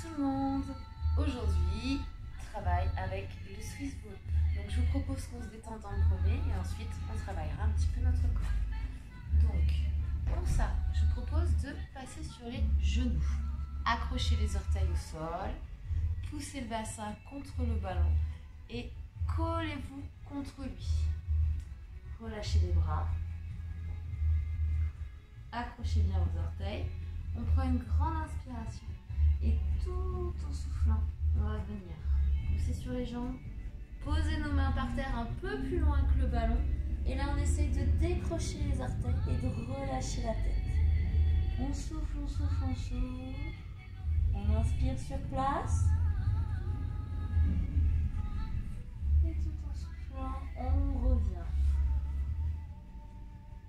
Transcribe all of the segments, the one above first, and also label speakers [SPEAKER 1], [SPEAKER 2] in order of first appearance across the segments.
[SPEAKER 1] tout le monde. Aujourd'hui, travail avec le Swiss Ball. Donc je vous propose qu'on se détende en premier et ensuite on travaillera un petit peu notre corps. Donc pour ça, je vous propose de passer sur les genoux. Accrochez les orteils au sol, poussez le bassin contre le ballon et collez-vous contre lui. Relâchez les bras. Accrochez bien vos orteils. On prend une grande inspiration et tout en soufflant, on va venir pousser sur les jambes, poser nos mains par terre un peu plus loin que le ballon et là on essaye de décrocher les orteils et de relâcher la tête. On souffle, on souffle, on souffle. On inspire sur place et tout en soufflant, on revient.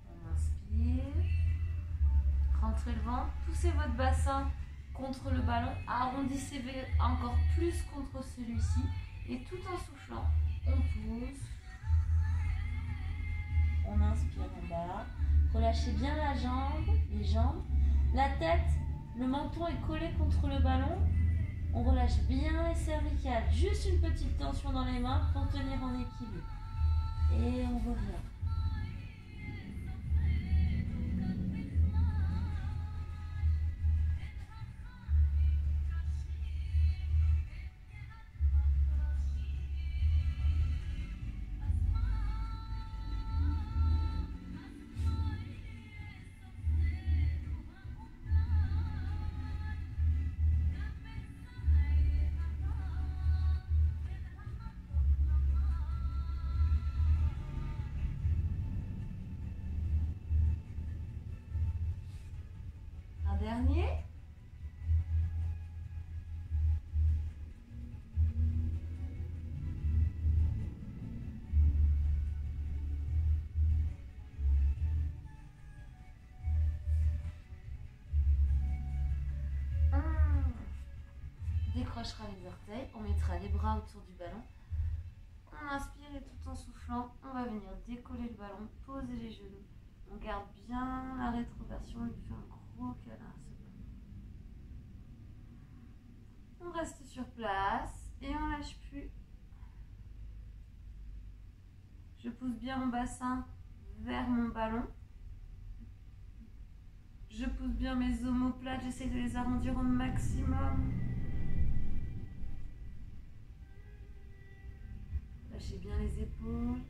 [SPEAKER 1] On inspire. Rentrez le ventre, poussez votre bassin contre le ballon, arrondissez encore plus contre celui-ci et tout en soufflant, on pousse, on inspire en bas, relâchez bien la jambe, les jambes, la tête, le menton est collé contre le ballon, on relâche bien les cervicales, juste une petite tension dans les mains pour tenir en équilibre et on revient. Dernier. On décrochera les orteils, on mettra les bras autour du ballon. On inspire et tout en soufflant, on va venir décoller le ballon, poser les genoux. On garde bien la rétroversion, on lui fait un gros câlin à ce ballon. On reste sur place et on lâche plus. Je pousse bien mon bassin vers mon ballon. Je pousse bien mes omoplates, j'essaie de les arrondir au maximum. Lâchez bien les épaules.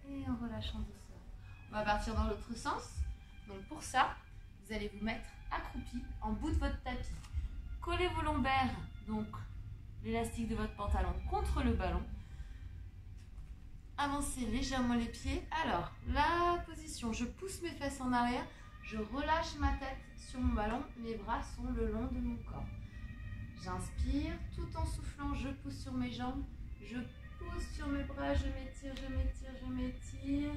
[SPEAKER 1] Et en relâchant doucement. On va partir dans l'autre sens. Donc pour ça, vous allez vous mettre accroupi en bout de votre tapis. Collez vos lombaires, donc l'élastique de votre pantalon contre le ballon. Avancez légèrement les pieds. Alors, la position, je pousse mes fesses en arrière, je relâche ma tête sur mon ballon, mes bras sont le long de mon corps. J'inspire, tout en soufflant, je pousse sur mes jambes, je pousse sur mes bras, je m'étire, je m'étire, je m'étire.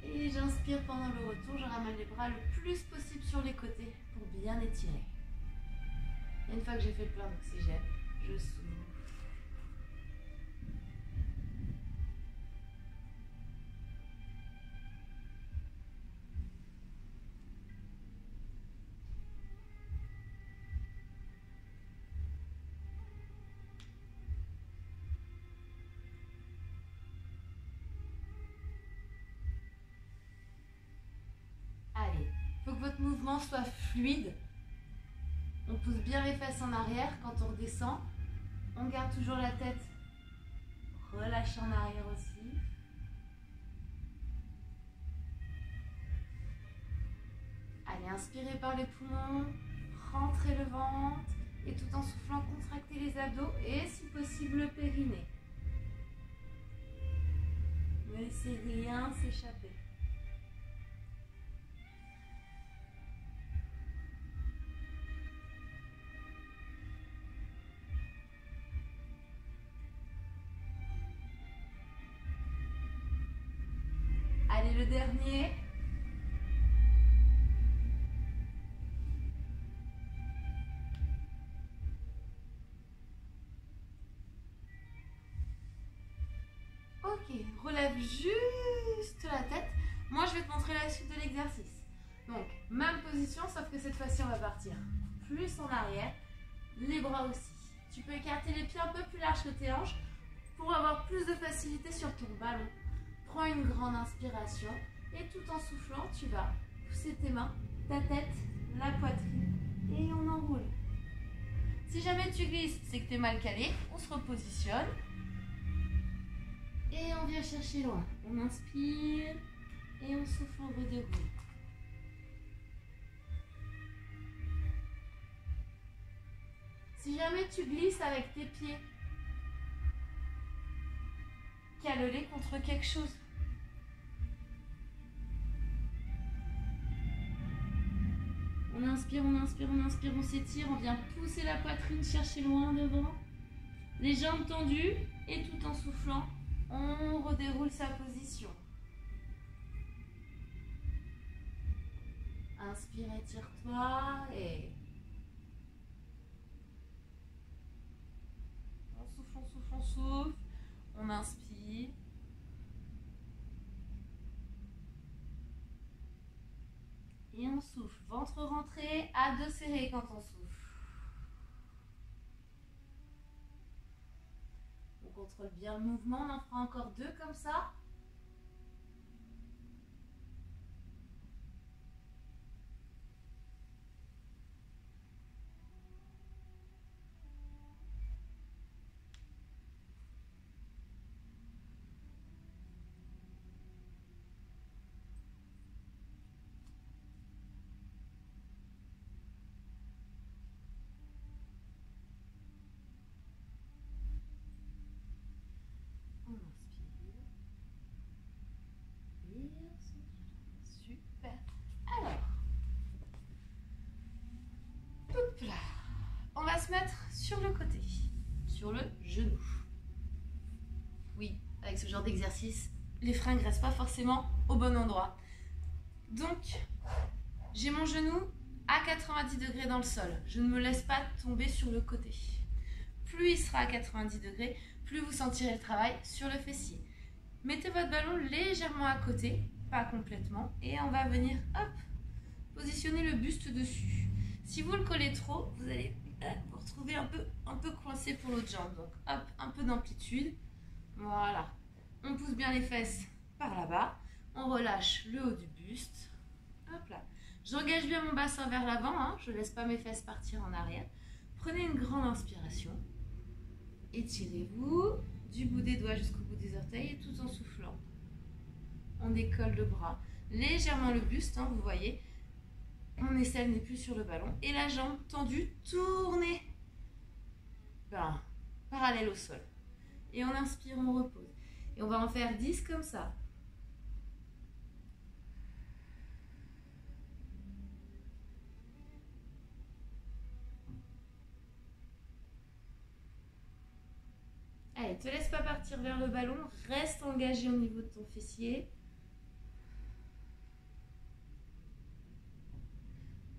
[SPEAKER 1] Et j'inspire pendant le retour, je ramène les bras le plus possible sur les côtés pour bien étirer. Et une fois que j'ai fait le plein d'oxygène, je souffle. Allez, il faut que votre mouvement soit fluide. On pousse bien les fesses en arrière. Quand on redescend, on garde toujours la tête relâchée en arrière aussi. Allez, inspirez par les poumons, rentrez le ventre et tout en soufflant, contractez les abdos et si possible le périnée. Ne laissez rien s'échapper. Allez, le dernier. Ok, relève juste la tête. la suite de l'exercice. Donc, même position, sauf que cette fois-ci, on va partir plus en arrière. Les bras aussi. Tu peux écarter les pieds un peu plus large que tes hanches pour avoir plus de facilité sur ton ballon. Prends une grande inspiration et tout en soufflant, tu vas pousser tes mains, ta tête, la poitrine et on enroule. Si jamais tu glisses, c'est que tu es mal calé, on se repositionne et on vient chercher loin. On inspire et on souffle, on redéroule. Si jamais tu glisses avec tes pieds, cale-les contre quelque chose. On inspire, on inspire, on inspire, on s'étire, on vient pousser la poitrine, chercher loin devant. Les jambes tendues et tout en soufflant, on redéroule sa position. Inspire, étire-toi et... On souffle, on souffle, on souffle. On inspire. Et on souffle. Ventre rentré, abdos serrés quand on souffle. On contrôle bien le mouvement. On en fera encore 2 comme ça. Super. Alors, hop là. On va se mettre sur le côté, sur le genou. Oui, avec ce genre d'exercice, les freins ne restent pas forcément au bon endroit. Donc, j'ai mon genou à 90 degrés dans le sol. Je ne me laisse pas tomber sur le côté. Plus il sera à 90 degrés, plus vous sentirez le travail sur le fessier. Mettez votre ballon légèrement à côté, pas complètement, et on va venir, hop, positionner le buste dessus. Si vous le collez trop, vous allez vous retrouver un peu coincé pour l'autre jambe. Donc, hop, un peu d'amplitude. Voilà. On pousse bien les fesses par là-bas. On relâche le haut du buste. Hop là. J'engage bien mon bassin vers l'avant. Hein. Je ne laisse pas mes fesses partir en arrière. Prenez une grande inspiration. Étirez-vous du bout des doigts jusqu'au bout des orteils et tout en soufflant. On décolle le bras. Légèrement le buste, hein, vous voyez. Mon aisselle n'est plus sur le ballon. Et la jambe tendue, tournée. Parallèle au sol. Et on inspire, on repose. Et on va en faire 10 comme ça. Allez, ne te laisse pas partir vers le ballon. Reste engagé au niveau de ton fessier.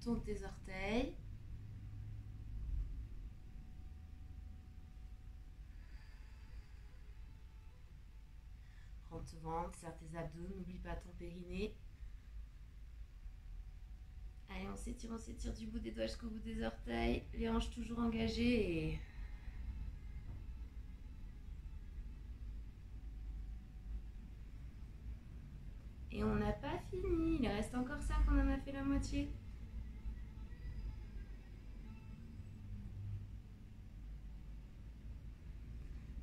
[SPEAKER 1] Tourne tes orteils. Prends ton ventre, serre tes abdos, n'oublie pas ton périnée. Allez, on s'étire du bout des doigts jusqu'au bout des orteils. Les hanches toujours engagées et on n'a pas fini. Il reste encore 5, on en a fait la moitié.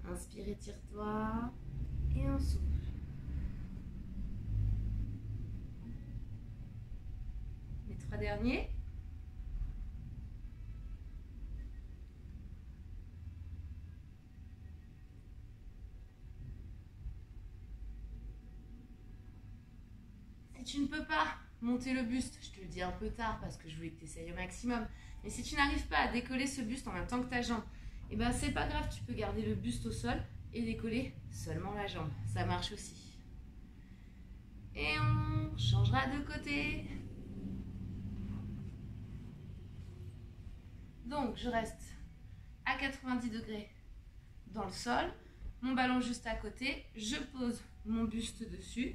[SPEAKER 1] Inspire, étire-toi et on souffle. Les 3 derniers. Si tu ne peux pas monter le buste, je te le dis un peu tard parce que je voulais que tu essayes au maximum, mais si tu n'arrives pas à décoller ce buste en même temps que ta jambe, et ben c'est pas grave, tu peux garder le buste au sol et décoller seulement la jambe. Ça marche aussi. Et on changera de côté. Donc, je reste à 90 degrés dans le sol. Mon ballon juste à côté. Je pose mon buste dessus.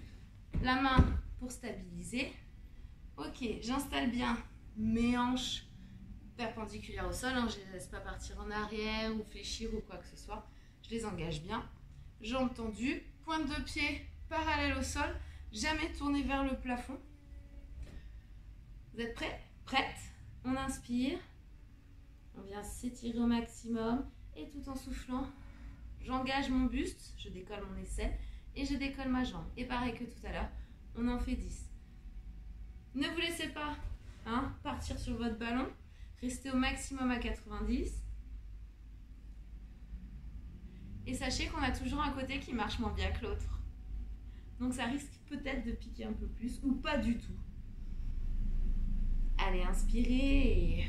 [SPEAKER 1] La main pour stabiliser. Ok, j'installe bien mes hanches perpendiculaires au sol, hein, je ne les laisse pas partir en arrière ou fléchir ou quoi que ce soit. Je les engage bien. Jambes tendues, pointe de pied parallèle au sol, jamais tourner vers le plafond. Vous êtes prêts? Prête? On inspire. On vient s'étirer au maximum et tout en soufflant, j'engage mon buste, je décolle mon aisselle et je décolle ma jambe. Et pareil que tout à l'heure, on en fait 10. Ne vous laissez pas partir sur votre ballon. Restez au maximum à 90. Et sachez qu'on a toujours un côté qui marche moins bien que l'autre. Donc ça risque peut-être de piquer un peu plus ou pas du tout. Allez, inspirez et...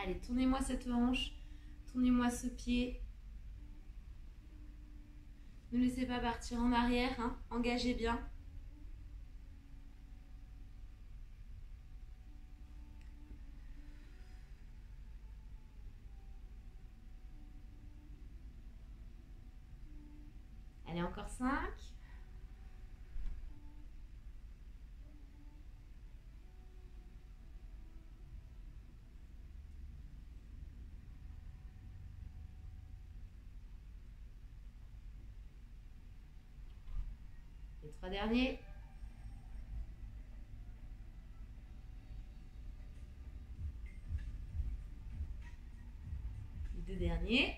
[SPEAKER 1] Allez, tournez-moi cette hanche, tournez-moi ce pied. Ne laissez pas partir en arrière, hein. Engagez bien. Allez, encore 5. Les 3 derniers. Les 2 derniers.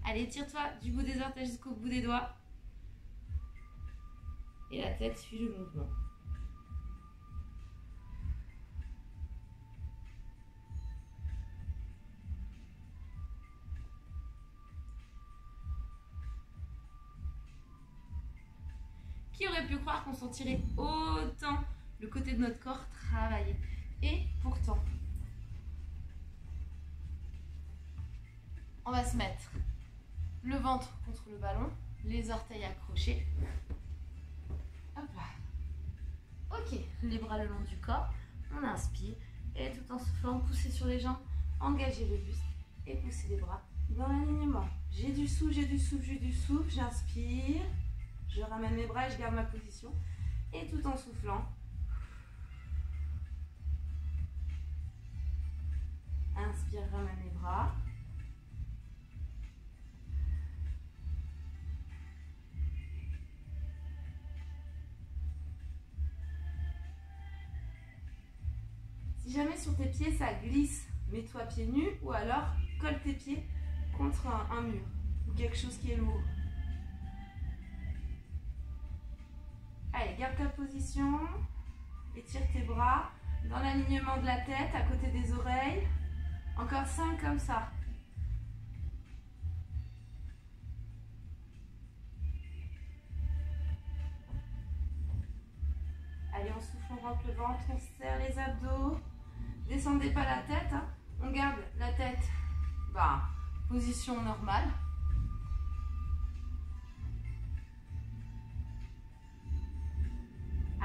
[SPEAKER 1] Allez, tire-toi du bout des orteils jusqu'au bout des doigts. Et la tête suit le mouvement. Qui aurait pu croire qu'on sentirait autant le côté de notre corps travailler? Et pourtant, on va se mettre le ventre contre le ballon, les orteils accrochés. Hop là. Ok, les bras le long du corps. On inspire et tout en soufflant, poussez sur les jambes, engagez le buste et poussez les bras dans l'alignement. J'ai du souffle, j'ai du souffle, j'ai du souffle. J'inspire. Je ramène mes bras et je garde ma position. Et tout en soufflant. Inspire, ramène les bras. Si jamais sur tes pieds ça glisse, mets-toi pieds nus ou alors colle tes pieds contre un mur ou quelque chose qui est lourd. Allez, garde ta position, étire tes bras dans l'alignement de la tête, à côté des oreilles. Encore 5 comme ça. Allez, on souffle, on rentre le ventre, on serre les abdos. Descendez pas la tête, hein. On garde la tête, position normale.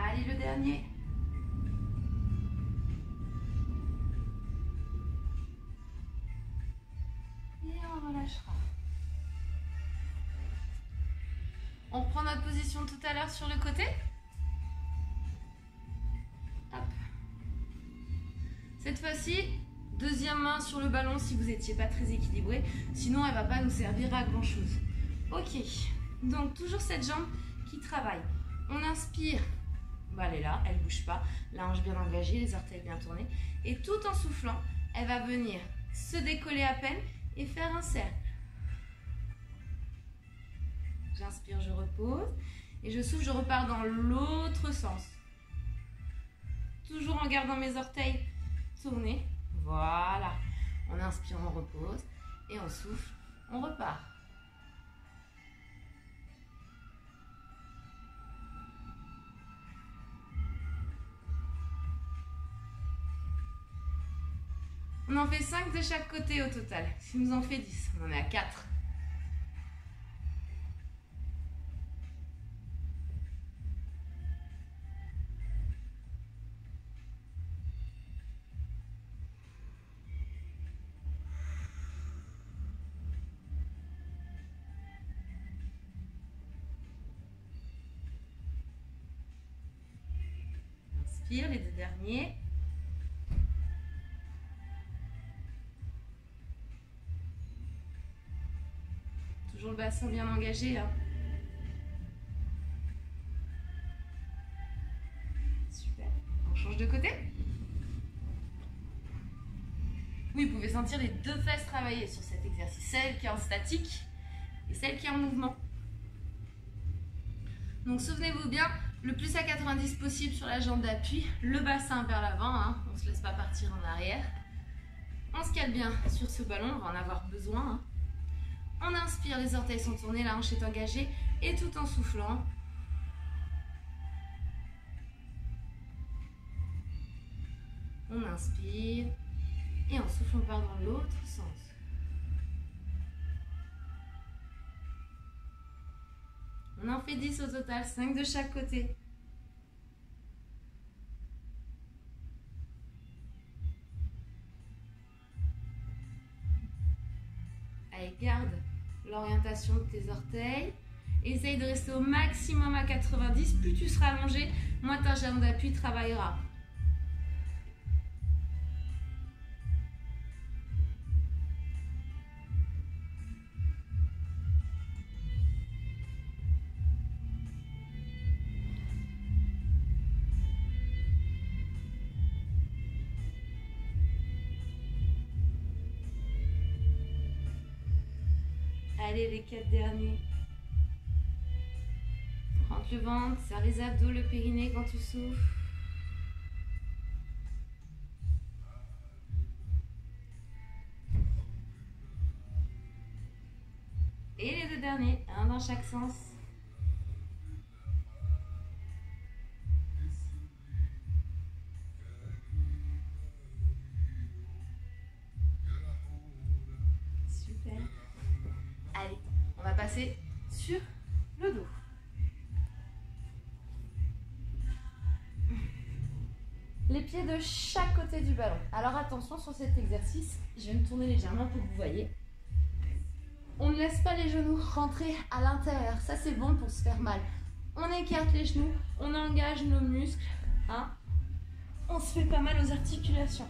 [SPEAKER 1] Allez, le dernier. Et on relâchera. On reprend notre position tout à l'heure sur le côté. Hop. Cette fois-ci, deuxième main sur le ballon si vous n'étiez pas très équilibré. Sinon, elle ne va pas nous servir à grand-chose. Ok. Donc, toujours cette jambe qui travaille. On inspire. Elle est là, elle ne bouge pas. La hanche bien engagée, les orteils bien tournés. Et tout en soufflant, elle va venir se décoller à peine et faire un cercle. J'inspire, je repose. Et je souffle, je repars dans l'autre sens. Toujours en gardant mes orteils tournés. Voilà. On inspire, on repose. Et on souffle, on repart. On en fait 5 de chaque côté au total. Si nous en fait 10, on en est à 4. inspire, les 2 derniers. Toujours le bassin bien engagé, hein. Super. On change de côté. Oui, vous pouvez sentir les 2 fesses travailler sur cet exercice. Celle qui est en statique et celle qui est en mouvement. Donc souvenez-vous bien, le plus à 90 possible sur la jambe d'appui, le bassin vers l'avant, hein. On ne se laisse pas partir en arrière. On se cale bien sur ce ballon, on va en avoir besoin, hein. On inspire, les orteils sont tournés, la hanche est engagée et tout en soufflant. On inspire et en soufflant, on part dans l'autre sens. On en fait 10 au total, 5 de chaque côté. Allez, garde l'orientation de tes orteils. Essaye de rester au maximum à 90. Plus tu seras allongé, moins ta jambe d'appui travaillera. Allez, les 4 derniers. Rentre le ventre, serre les abdos, le périnée quand tu souffles. Et les 2 derniers, un dans chaque sens. Super. Allez, on va passer sur le dos. Les pieds de chaque côté du ballon. Alors attention sur cet exercice, je vais me tourner légèrement pour que vous voyez. On ne laisse pas les genoux rentrer à l'intérieur, ça c'est bon pour se faire mal. On écarte les genoux, on engage nos muscles, hein. On se fait pas mal aux articulations.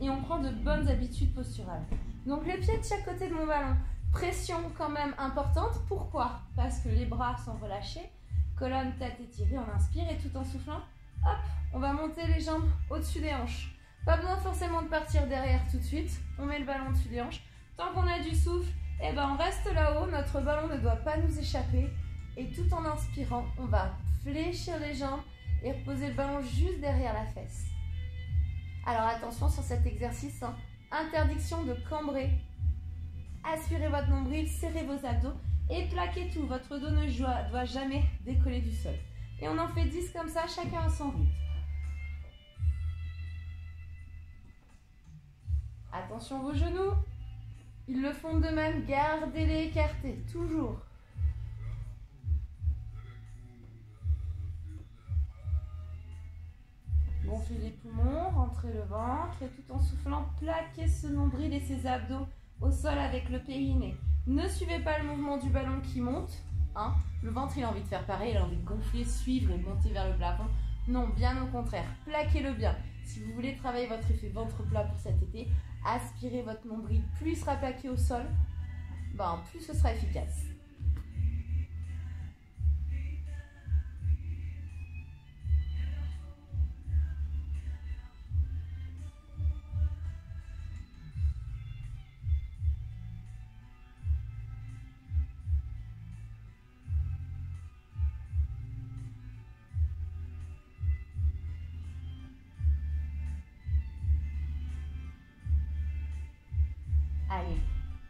[SPEAKER 1] Et on prend de bonnes habitudes posturales. Donc les pieds de chaque côté de mon ballon. Pression quand même importante. Pourquoi? Parce que les bras sont relâchés, colonne, tête étirée, on inspire et tout en soufflant, hop, on va monter les jambes au-dessus des hanches. Pas besoin forcément de partir derrière tout de suite. On met le ballon au-dessus des hanches. Tant qu'on a du souffle, eh ben on reste là-haut. Notre ballon ne doit pas nous échapper. Et tout en inspirant, on va fléchir les jambes et reposer le ballon juste derrière la fesse. Alors attention sur cet exercice, hein. Interdiction de cambrer. Aspirez votre nombril, serrez vos abdos et plaquez tout. Votre dos ne doit jamais décoller du sol. Et on en fait 10 comme ça, chacun à son rythme. Attention vos genoux, ils le font de même, gardez-les écartés, toujours. Gonflez les poumons, rentrez le ventre et tout en soufflant, plaquez ce nombril et ses abdos au sol avec le périnée. Ne suivez pas le mouvement du ballon qui monte, hein. Le ventre il a envie de faire pareil, il a envie de gonfler, suivre et monter vers le plafond. Non, bien au contraire, plaquez-le bien. Si vous voulez travailler votre effet ventre plat pour cet été, aspirez votre nombril. Plus il sera plaqué au sol, ben, plus ce sera efficace. Allez,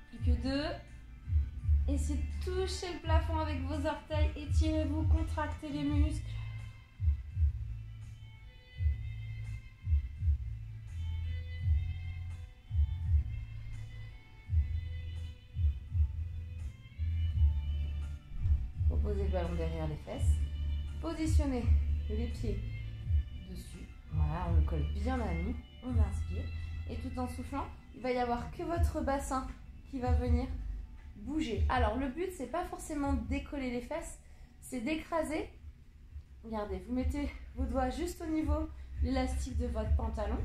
[SPEAKER 1] plus que 2. Essayez de toucher le plafond avec vos orteils. Étirez-vous, contractez les muscles. Posez le ballon derrière les fesses. Positionnez les pieds dessus. Voilà, on le colle bien à nous. On inspire. Et tout en soufflant, il va y avoir que votre bassin qui va venir bouger. Alors le but, c'est pas forcément de décoller les fesses, c'est d'écraser. Regardez, vous mettez vos doigts juste au niveau l'élastique de votre pantalon.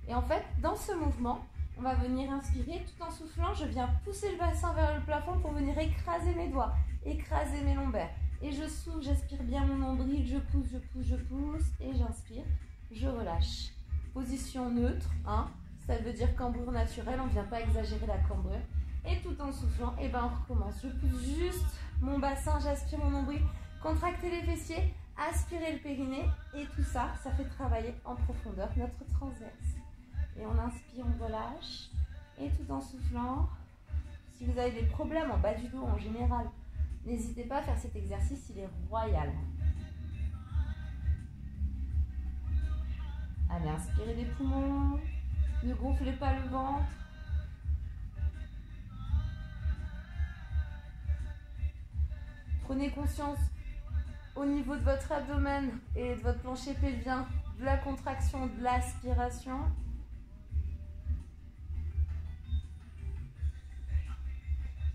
[SPEAKER 1] Et en fait, dans ce mouvement, on va venir inspirer tout en soufflant. Je viens pousser le bassin vers le plafond pour venir écraser mes doigts, écraser mes lombaires. Et je souffle, j'aspire bien mon nombril, je pousse, je pousse, je pousse. Et j'inspire, je relâche. Position neutre, hein. Ça veut dire cambrure naturelle, on ne vient pas exagérer la cambrure. Et tout en soufflant, et ben on recommence. Je pousse juste mon bassin, j'aspire mon nombril, contracter les fessiers, aspirer le périnée. Et tout ça, ça fait travailler en profondeur notre transverse. Et on inspire, on relâche. Et tout en soufflant, si vous avez des problèmes en bas du dos en général, n'hésitez pas à faire cet exercice, il est royal. Allez, inspirez des poumons. Ne gonflez pas le ventre. Prenez conscience au niveau de votre abdomen et de votre plancher pelvien de la contraction, de l'aspiration.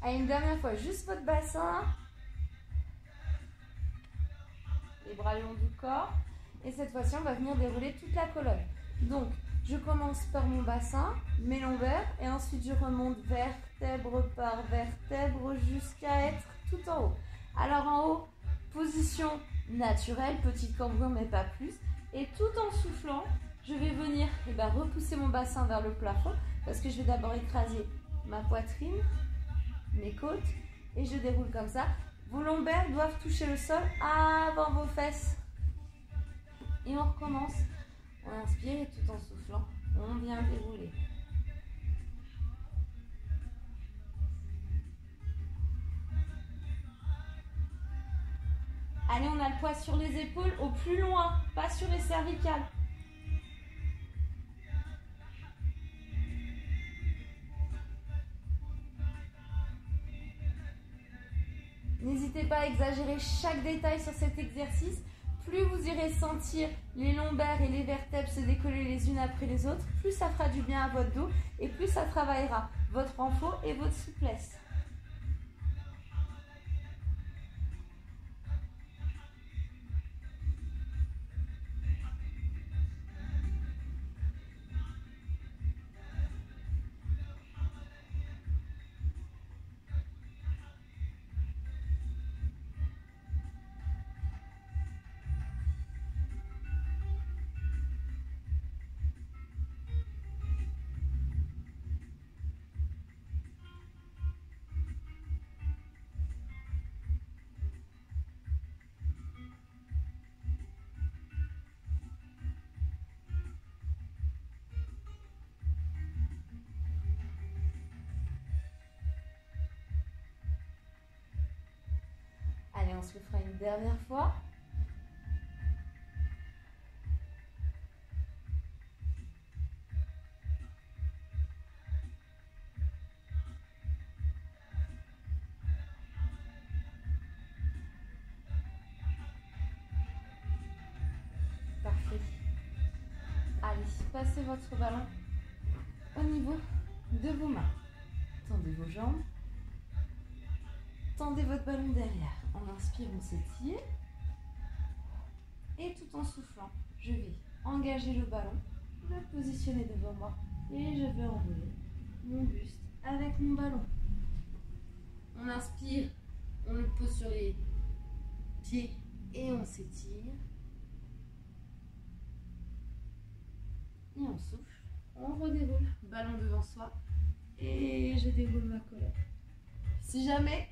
[SPEAKER 1] Allez, une dernière fois, juste votre bassin. Les bras le long du corps. Et cette fois-ci, on va venir dérouler toute la colonne. Donc, je commence par mon bassin, mes lombaires, et ensuite je remonte vertèbre par vertèbre jusqu'à être tout en haut. Alors en haut, position naturelle, petite cambrure mais pas plus. Et tout en soufflant, je vais venir repousser mon bassin vers le plafond parce que je vais d'abord écraser ma poitrine, mes côtes, et je déroule comme ça. Vos lombaires doivent toucher le sol avant vos fesses. Et on recommence. On inspire et tout en soufflant, on vient dérouler. Allez, on a le poids sur les épaules au plus loin, pas sur les cervicales. N'hésitez pas à exagérer chaque détail sur cet exercice. Plus vous irez sentir les lombaires et les vertèbres se décoller les unes après les autres, plus ça fera du bien à votre dos et plus ça travaillera votre renfort et votre souplesse. Allez, on se le fera une dernière fois. Parfait. Allez, passez votre ballon au niveau de vos mains. Tendez vos jambes. Tendez votre ballon derrière. On inspire, on s'étire. Et tout en soufflant, je vais engager le ballon, le positionner devant moi et je vais enrouler mon buste avec mon ballon. On inspire, on le pose sur les pieds et on s'étire. Et on souffle, on redéroule, ballon devant soi et je déroule ma colonne. Si jamais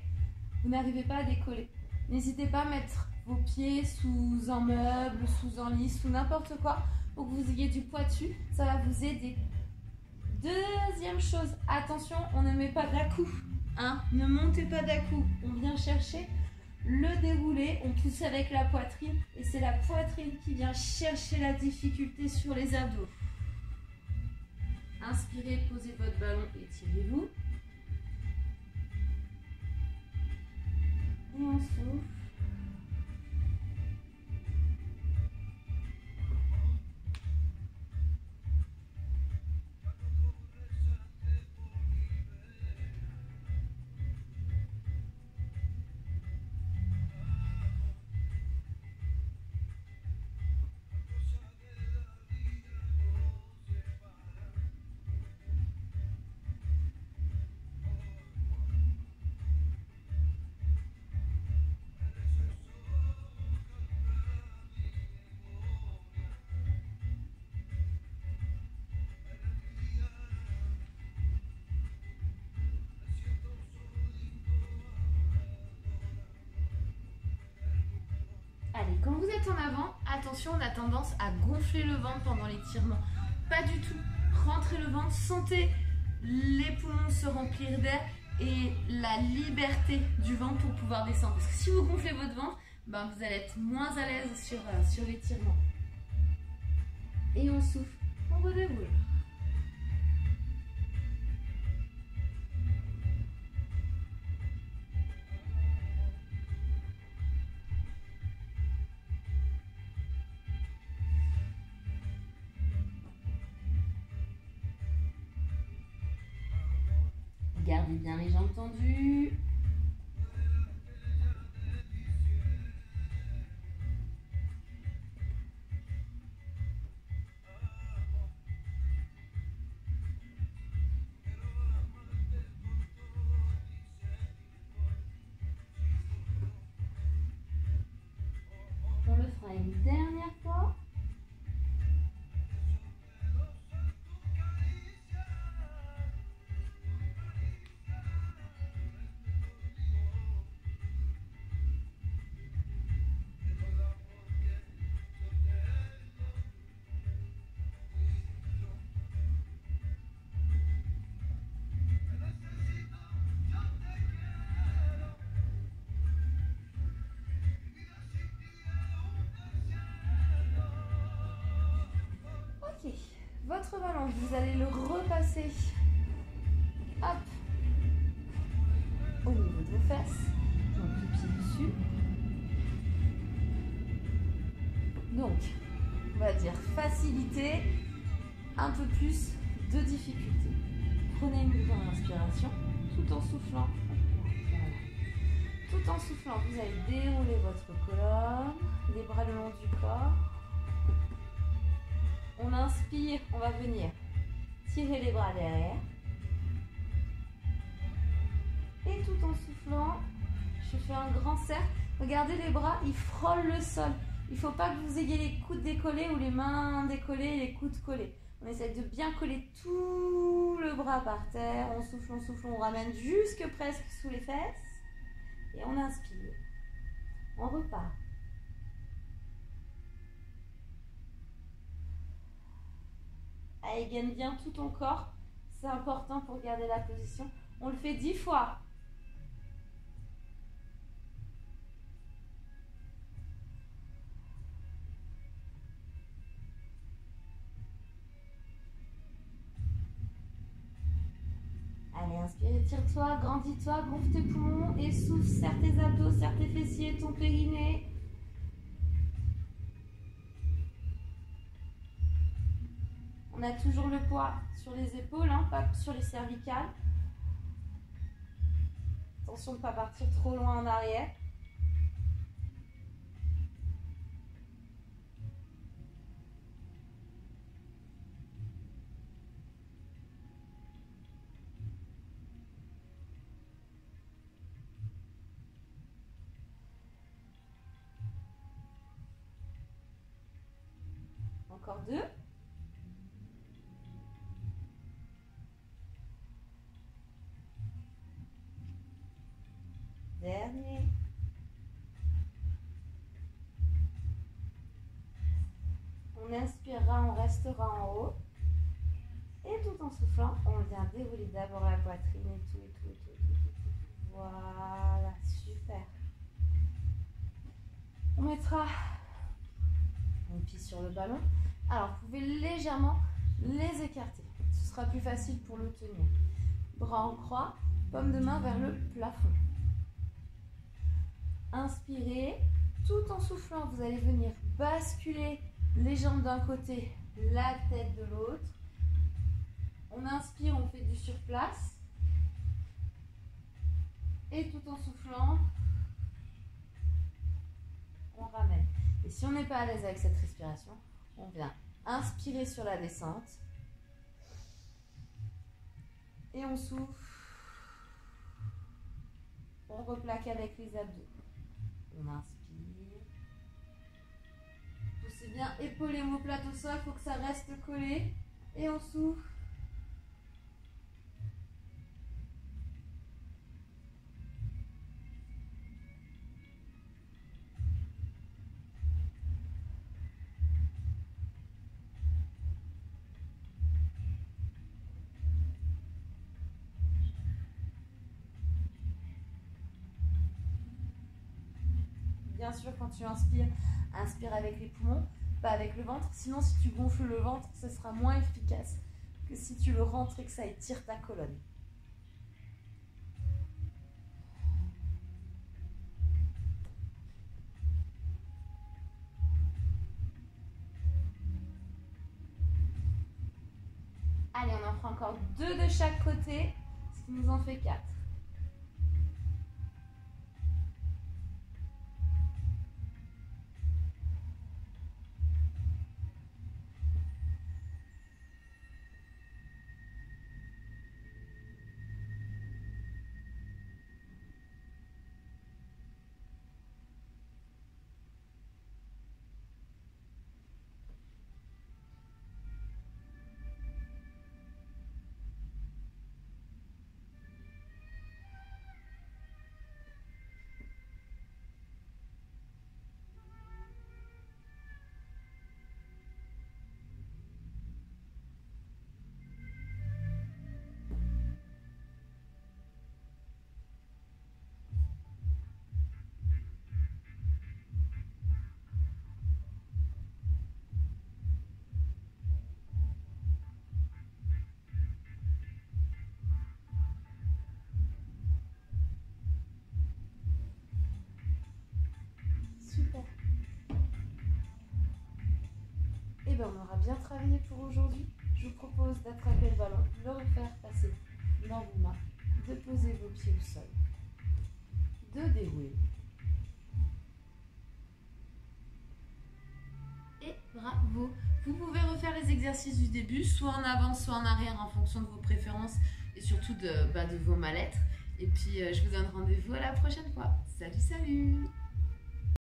[SPEAKER 1] vous n'arrivez pas à décoller, n'hésitez pas à mettre vos pieds sous un meuble, sous un lit, sous n'importe quoi pour que vous ayez du poids dessus, ça va vous aider. Deuxième chose, attention, on ne met pas d'à-coup, hein, ne montez pas d'à-coup, on vient chercher le déroulé, on pousse avec la poitrine et c'est la poitrine qui vient chercher la difficulté sur les abdos. Inspirez, posez votre ballon, étirez-vous. Et on souffle. Allez, quand vous êtes en avant, attention, on a tendance à gonfler le ventre pendant l'étirement. Pas du tout. Rentrez le ventre, sentez les poumons se remplir d'air et la liberté du ventre pour pouvoir descendre. Parce que si vous gonflez votre ventre, ben vous allez être moins à l'aise sur l'étirement. Et on souffle, on redéroule. Gardez bien les jambes tendues. On le fera une dernière fois. Ok, votre ballon, vous allez le repasser, hop, au niveau de vos fesses, donc le pied dessus. Donc, on va dire facilité, un peu plus de difficulté. Prenez une grande inspiration, tout en soufflant. Voilà. Tout en soufflant, vous allez dérouler votre colonne, les bras le long du corps. On inspire, on va venir tirer les bras derrière. Et tout en soufflant, je fais un grand cercle. Regardez les bras, ils frôlent le sol. Il ne faut pas que vous ayez les coudes décollés ou les mains décollées, les coudes collés. On essaie de bien coller tout le bras par terre. On souffle, on ramène jusque presque sous les fesses. Et on inspire. On repart. Allez, gaine bien tout ton corps. C'est important pour garder la position. On le fait 10 fois. Allez, inspire, étire-toi, grandis-toi, gonfle tes poumons et souffle, serre tes abdos, serre tes fessiers, ton périnée. On a toujours le poids sur les épaules, hein, pas sur les cervicales. Attention de ne pas partir trop loin en arrière. Encore 2. Dernier. On inspirera, on restera en haut. Et tout en soufflant, on vient dérouler d'abord la poitrine et tout. Voilà, super. On mettra une pied sur le ballon. Alors, vous pouvez légèrement les écarter. Ce sera plus facile pour le tenir. Bras en croix, paume de main vers le plafond. Inspirez. Tout en soufflant, vous allez venir basculer les jambes d'un côté, la tête de l'autre. On inspire, on fait du surplace. Et tout en soufflant, on ramène. Et si on n'est pas à l'aise avec cette respiration, on vient inspirer sur la descente. Et on souffle. On replaque avec les abdos. On inspire. Poussez bien épaules et omoplate au sol, il faut que ça reste collé. Et on souffle. bien sûr, quand tu inspires, inspire avec les poumons, pas avec le ventre. Sinon, si tu gonfles le ventre, ce sera moins efficace que si tu le rentres et que ça étire ta colonne. Allez, on en prend encore 2 de chaque côté, ce qui nous en fait 4. Super. Et bien, on aura bien travaillé pour aujourd'hui. Je vous propose d'attraper le ballon, de le refaire passer dans vos mains, de poser vos pieds au sol, de dérouler. Et bravo! Vous pouvez refaire les exercices du début, soit en avant, soit en arrière, en fonction de vos préférences et surtout de vos mal-être. Et puis, je vous donne rendez-vous à la prochaine fois. Salut, salut!